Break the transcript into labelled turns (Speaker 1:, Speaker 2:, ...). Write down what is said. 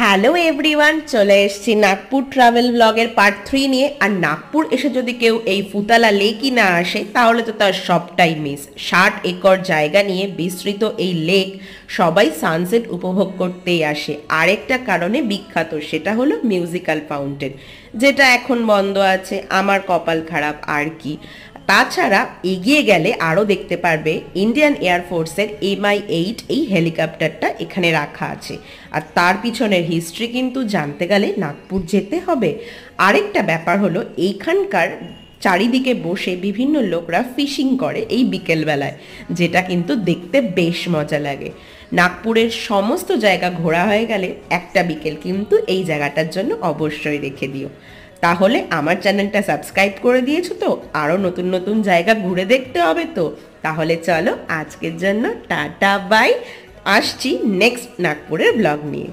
Speaker 1: Hello everyone, চলে এসেছি Nagpur travel ব্লগের পার্ট 3 নিয়ে। আর নাগপুর এসে যদি কেউ এই ফুতালা লেকই না আসে তাহলে তো তার সবটাই মিস। 60 একর জায়গা নিয়ে বিস্তৃত এই লেক সবাই সানসেট উপভোগ করতেই আসে। আরেকটা কারণে বিখ্যাত, সেটা হলো মিউজিক্যাল ফাউন্টেন, যেটা এখন বন্ধ আছে। আমার কপাল খারাপ আর কি। তাছাড়া এগিয়ে গেলে আরও দেখতে পারবে ইন্ডিয়ান এয়ারফোর্সের MI-8 এই হেলিকপ্টারটা এখানে রাখা আছে। আর তার পিছনের হিস্ট্রি কিন্তু জানতে গেলে নাগপুর যেতে হবে। আরেকটা ব্যাপার হলো, এইখানকার চারিদিকে বসে বিভিন্ন লোকরা ফিশিং করে এই বিকেলবেলায়, যেটা কিন্তু দেখতে বেশ মজা লাগে। নাগপুরের সমস্ত জায়গা ঘোরা হয়ে গেলে একটা বিকেল কিন্তু এই জায়গাটার জন্য অবশ্যই রেখে দিও। তাহলে আমার চ্যানেলটা সাবস্ক্রাইব করে দিয়েছো তো? আরও নতুন নতুন জায়গা ঘুরে দেখতে হবে তো? তাহলে চলো আজকের জন্য টাটা বাই। আসছি নেক্সট নাগপুরের ব্লগ নিয়ে।